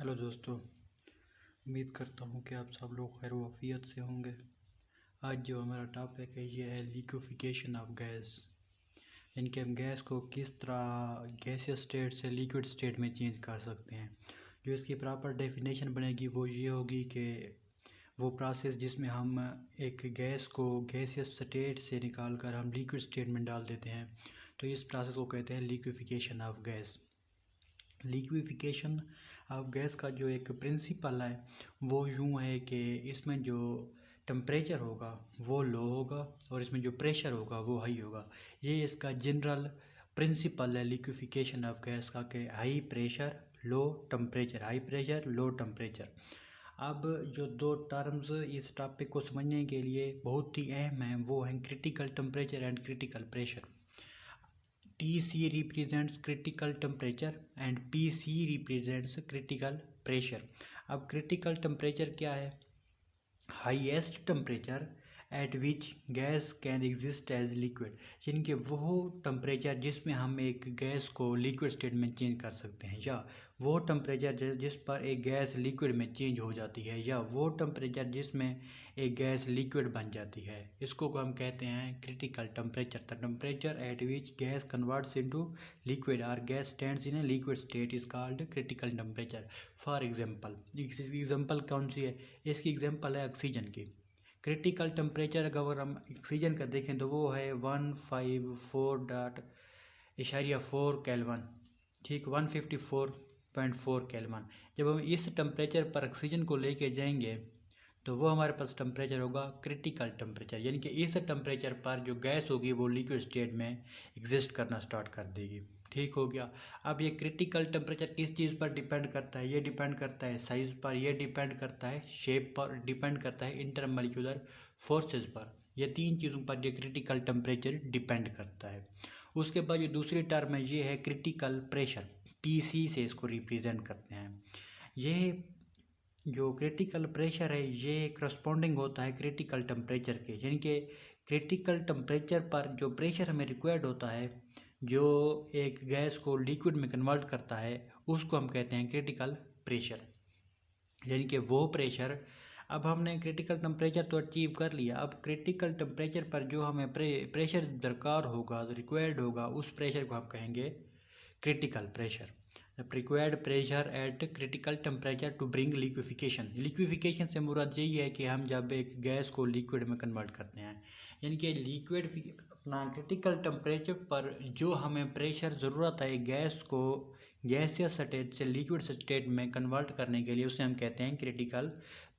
Hello दोस्तों, उम्मीद करता हूँ कि आप सब लोग खैर वाफियत से होंगे। आज जो हमारा टॉपिक है ये है लिक्विफिकेशन ऑफ गैस, यानी कि हम गैस को किस तरह गैसियस स्टेट से लिक्विड स्टेट में चेंज कर सकते हैं। जो इसकी प्रॉपर डेफिनेशन बनेगी वो ये होगी कि वो प्रोसेस जिसमें हम एक गैस को गैसियस स्टेट से निकाल कर हम लिक्विड स्टेट में डाल देते हैं, तो इस प्रोसेस को कहते हैं liquefaction of gas. Liquefaction of gas का जो एक प्रिंसिपल है वो यूँ है कि इसमें जो टेम्परेचर होगा वो लो होगा और इसमें जो प्रेशर होगा वो हाई होगा। ये इसका जनरल प्रिंसिपल है लिक्विफिकेशन ऑफ गैस का कि high pressure low temperature, high pressure low temperature. अब जो दो टर्म्स इस टॉपिक को समझने के लिए बहुत ही अहम हैं वो हैं critical temperature and critical pressure. TC represents critical temperature and PC represents critical pressure। अब critical temperature क्या है? Highest temperature at which gas can exist as liquid, यानी कि वो टेम्परेचर जिसमें हम एक गैस को लिक्विड स्टेट में चेंज कर सकते हैं, या वो टेम्परेचर जिस पर एक गैस लिक्विड में चेंज हो जाती है, या वो टेम्परेचर जिसमें एक गैस लिक्विड बन जाती है, इसको हम कहते हैं critical temperature. The temperature at which gas converts into liquid और gas stands in a liquid state is called critical temperature. For example, इसकी एग्जांपल कौन सी है? इसकी एग्जांपल है ऑक्सीजन की। क्रिटिकल टेम्परेचर अगर हम ऑक्सीजन का देखें तो वो है 154.4 केल्विन, ठीक, 154.4 केल्विन। जब हम इस टेम्परेचर पर ऑक्सीजन को लेके जाएंगे तो वो हमारे पास टेम्परेचर होगा क्रिटिकल टेम्परेचर, यानी कि इस टेम्परेचर पर जो गैस होगी वो लिक्विड स्टेट में एग्जिस्ट करना स्टार्ट कर देगी। ठीक हो गया। अब ये क्रिटिकल टेम्परेचर किस चीज़ पर डिपेंड करता है? ये डिपेंड करता है साइज़ पर, ये डिपेंड करता है शेप पर, डिपेंड करता है इंटरमॉलिक्यूलर फोर्सेस पर। ये तीन चीज़ों पर ये क्रिटिकल टेम्परेचर डिपेंड करता है। उसके बाद जो दूसरी टर्म है ये है क्रिटिकल प्रेशर, PC से इसको रिप्रेजेंट करते हैं। ये जो क्रिटिकल प्रेशर है ये करस्पॉन्डिंग होता है क्रिटिकल टेम्परेचर के, यानी कि क्रिटिकल टेम्परेचर पर जो प्रेशर हमें रिक्वायर्ड होता है जो एक गैस को लिक्विड में कन्वर्ट करता है उसको हम कहते हैं क्रिटिकल प्रेशर, यानी कि वो प्रेशर। अब हमने क्रिटिकल टेम्परेचर तो अचीव कर लिया, अब क्रिटिकल टेम्परेचर पर जो हमें प्रेशर दरकार होगा, रिक्वायर्ड होगा, उस प्रेशर को हम कहेंगे critical pressure. Required pressure at critical temperature to bring liquefaction. Liquefaction से मुराद यही है कि हम जब एक गैस को लिक्विड में कन्वर्ट करते हैं, यानी कि लिक्विड अपना क्रिटिकल टेम्परेचर पर जो हमें प्रेशर ज़रूरत है गैस को गैसियस स्टेट से लिक्विड स्टेट में कन्वर्ट करने के लिए, उसे हम कहते हैं क्रिटिकल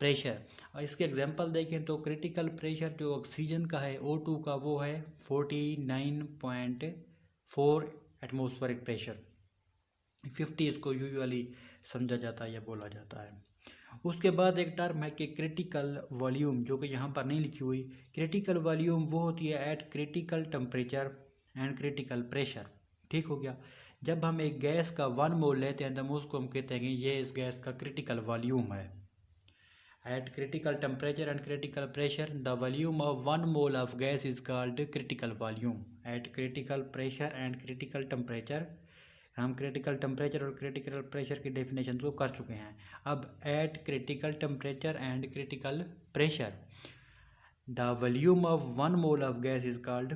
प्रेशर। और इसके एग्जांपल देखें तो क्रिटिकल प्रेशर जो ऑक्सीजन का है O2 का वो है 49.4 एटमॉस्फेरिक प्रेशर, 50 इसको यूजुअली समझा जाता है या बोला जाता है। उसके बाद एक टर्म है कि क्रिटिकल वॉल्यूम, जो कि यहाँ पर नहीं लिखी हुई। क्रिटिकल वॉल्यूम वो होती है eight critical temperature and critical pressure. ठीक हो गया। जब हम एक गैस का 1 मोल लेते हैं तो उसको हम कहते हैं कि ये इस गैस का क्रिटिकल वॉल्यूम है। Eight critical temperature and critical pressure the volume of 1 mole of gas is called critical volume. Eight critical pressure and critical temperature, हम क्रिटिकल टेम्परेचर और क्रिटिकल प्रेशर की डेफिनेशन को कर चुके हैं। अब eight critical temperature and critical pressure the volume of 1 mole of gas is called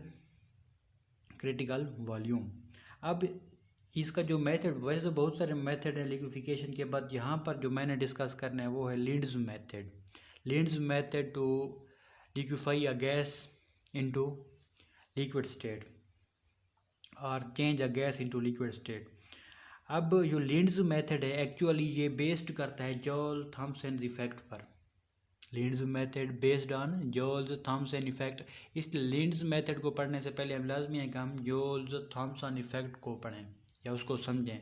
critical volume. अब इसका जो मेथड, वैसे तो बहुत सारे मेथड है लिक्विफिकेशन के बाद, यहाँ पर जो मैंने डिस्कस करना है वो है Linde's method. Linde's method to liquefy a gas into liquid state और change a gas into liquid state. अब जो लिंड्स मेथड है एक्चुअली ये बेस्ड करता है जॉल थॉम्सन इफेक्ट पर। Linde's method based on Joule's Thomson effect. इस Linde's method को पढ़ने से पहले हम लाजमी है कि हम जॉल्स थॉम्सन इफेक्ट को पढ़ें या उसको समझें,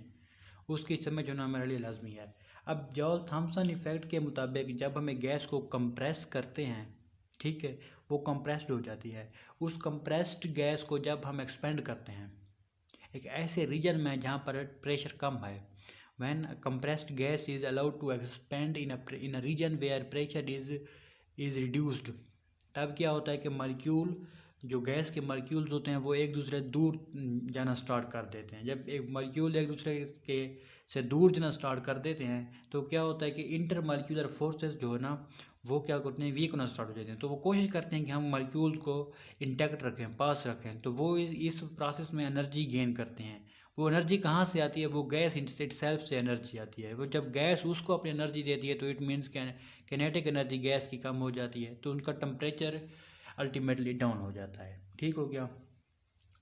उसकी समझ होना हमारे लिए लाजमी है। अब जॉल थॉम्सन इफेक्ट के मुताबिक जब हमें गैस को कंप्रेस करते हैं, ठीक है, वो कंप्रेस्ड हो जाती है। उस कंप्रेस्ड गैस को जब हम एक्सपेंड करते हैं एक ऐसे रीजन में जहाँ पर प्रेशर कम है, when a compressed gas is allowed to expand in a region where pressure is reduced, तब क्या होता है कि मॉलिक्यूल जो गैस के मॉलिक्यूल्स होते हैं वो एक दूसरे दूर जाना स्टार्ट कर देते हैं। जब एक मॉलिक्यूल एक दूसरे के से दूर जाना स्टार्ट कर देते हैं तो क्या होता है कि इंटर मॉलिक्यूलर फोर्सेस जो है ना वो क्या करते हैं, वीक होना स्टार्ट हो जाते हैं। तो वो कोशिश करते हैं कि हम मॉलिक्यूल्स को इंटैक्ट रखें, पास रखें। तो वो इस प्रोसेस में एनर्जी गेन करते हैं। वो एनर्जी कहाँ से आती है? वो गैस इटसेल्फ से एनर्जी आती है। वो जब गैस उसको अपनी एनर्जी देती है तो it means kinetic energy gas की कम हो जाती है, तो उनका टेम्परेचर अल्टीमेटली डाउन हो जाता है। ठीक हो गया।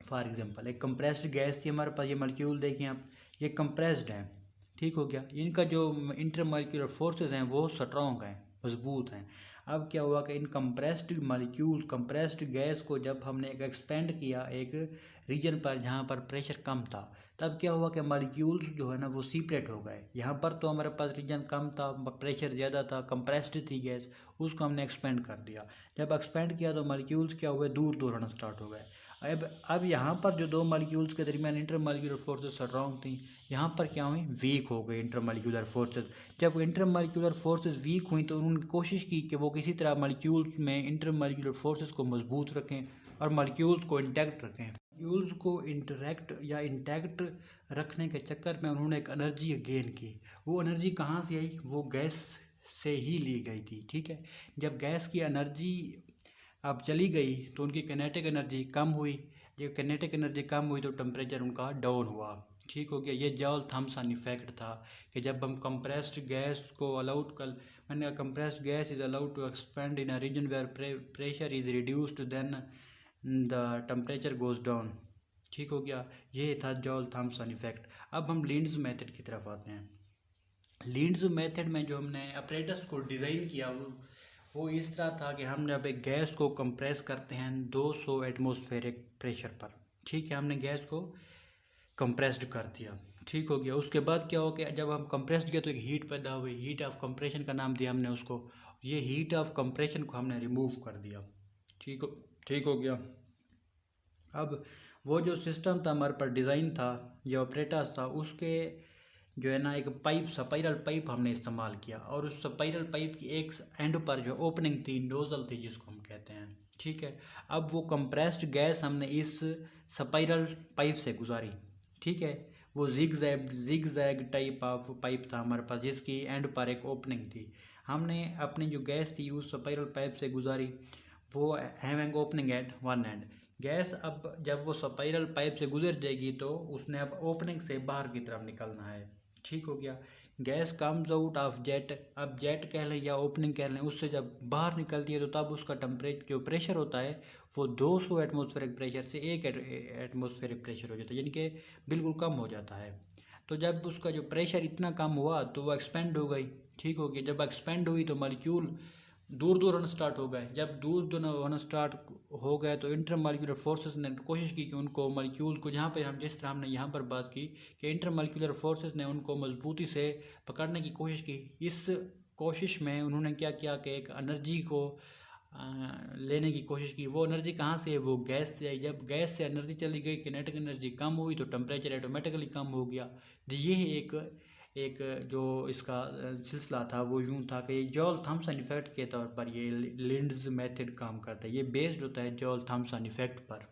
फॉर एग्जांपल एक कंप्रेस्ड गैस थी हमारे पास, ये मॉलिक्यूल देखें आप, ये कंप्रेस्ड है। ठीक हो गया। इनका जो इंटर मॉलिक्यूलर फोर्सेस हैं वो स्ट्रॉन्ग हैं, मजबूत हैं। अब क्या हुआ कि इन कंप्रेस्ड मॉलिक्यूल कंप्रेस्ड गैस को जब हमने एक एक्सपेंड किया एक रीजन पर जहाँ पर प्रेशर कम था, तब क्या हुआ कि मॉलिक्यूल्स जो है ना वो सीपरेट हो गए। यहाँ पर तो हमारे पास रीजन कम था, प्रेशर ज़्यादा था, कंप्रेस्ड थी गैस, उसको हमने एक्सपेंड कर दिया। जब एक्सपेंड किया तो मॉलिक्यूल्स क्या हुए, दूर दूर होना स्टार्ट हो गए। अब यहाँ पर जो दो मॉलिक्यूल्स के दरमियान इंटर मॉलिक्यूलर फोर्सेस स्ट्रॉन्ग थी, यहाँ पर क्या हुई, वीक हो गई इंटर मॉलिक्यूलर फोर्सेस। जब इंटर मॉलिक्यूलर फोर्सेस वीक हुई तो उन्होंने कोशिश की कि वो किसी तरह मॉलिक्यूल्स में इंटर मॉलिक्यूलर फोर्सेस को मजबूत रखें और मॉलिक्यूल्स को इंटैक्ट रखें। मॉलिक्यूल्स को इंटैक्ट रखने के चक्कर में उन्होंने एक एनर्जी गेन की। वो एनर्जी कहाँ से आई? वो गैस से ही ली गई थी। ठीक है। जब गैस की एनर्जी अब चली गई तो उनकी कैनेटिक एनर्जी कम हुई। जब कैनेटिक एनर्जी कम हुई तो टेम्परेचर उनका डाउन हुआ। ठीक हो गया। ये जॉल थॉमसन इफेक्ट था कि जब हम कंप्रेस्ड गैस को अलाउड कर, मैंने compressed gas is allowed to expand in a region where pressure is reduced then the temperature goes down. ठीक हो गया। ये था जॉल थॉमसन इफेक्ट। अब हम लीड्स मेथड की तरफ आते हैं। लीड्स मेथड में जो हमने अपरेटस को डिज़ाइन किया वो इस तरह था कि हम जब एक गैस को कंप्रेस करते हैं 200 एटमॉस्फेरिक प्रेशर पर। ठीक है। हमने गैस को कंप्रेस्ड कर दिया। ठीक हो गया। उसके बाद क्या हो गया, जब हम कंप्रेस्ड किया तो एक हीट पैदा हुई, हीट ऑफ कंप्रेशन का नाम दिया हमने उसको। ये हीट ऑफ कंप्रेशन को हमने रिमूव कर दिया। ठीक हो गया। अब वो जो सिस्टम था हमारे पास डिज़ाइन था, ये ऑपरेटर्स था, उसके जो है ना एक पाइप, स्पाइरल पाइप हमने इस्तेमाल किया और उस स्पाइरल पाइप की एक एंड पर जो ओपनिंग थी, नोजल थी जिसको हम कहते हैं। ठीक है। अब वो कंप्रेस्ड गैस हमने इस स्पाइरल पाइप से गुजारी। ठीक है। वो zig zag type of pipe था हमारे पास जिसकी एंड पर एक ओपनिंग थी। हमने अपनी जो गैस थी उस स्पाइरल पाइप से गुजारी, वो having opening eight one and. Gas अब जब वो स्पाइरल पाइप से गुजर जाएगी तो उसने अब ओपनिंग से बाहर की तरफ निकलना है। ठीक हो गया। Gas comes out of jet. अब जेट कह लें या ओपनिंग कह लें, उससे जब बाहर निकलती है तो तब उसका टेम्परेचर जो प्रेशर होता है वो 200 एटमॉस्फेरिक प्रेशर से 1 एटमॉस्फेरिक प्रेशर हो जाता है, यानी कि बिल्कुल कम हो जाता है। तो जब उसका जो प्रेशर इतना कम हुआ तो वो एक्सपेंड हो गई। ठीक हो गया। जब एक्सपेंड हुई तो मॉलिक्यूल दूर दूर होना स्टार्ट हो गए। जब दूर दूर होना स्टार्ट हो गए तो इंटर मॉलिक्यूलर फोर्सेस ने कोशिश की कि उनको मॉलिक्यूल को, जहाँ पे हम जिस तरह हमने यहाँ पर बात की कि इंटर मॉलिक्यूलर फोर्सेस ने उनको मजबूती से पकड़ने की कोशिश की। इस कोशिश में उन्होंने क्या किया कि एक एनर्जी को लेने की कोशिश की। वो एनर्जी कहाँ से है? वो गैस से आई। जब गैस से एनर्जी चली गई, किनेटिक एनर्जी कम हुई तो टेम्परेचर ऑटोमेटिकली कम हो गया। ये एक जो इसका सिलसिला था वो यूँ था कि जॉल थॉमसन इफेक्ट के तौर पर ये लिंड्स मेथड काम करता है। ये बेस्ड होता है जॉल थॉमसन इफेक्ट पर।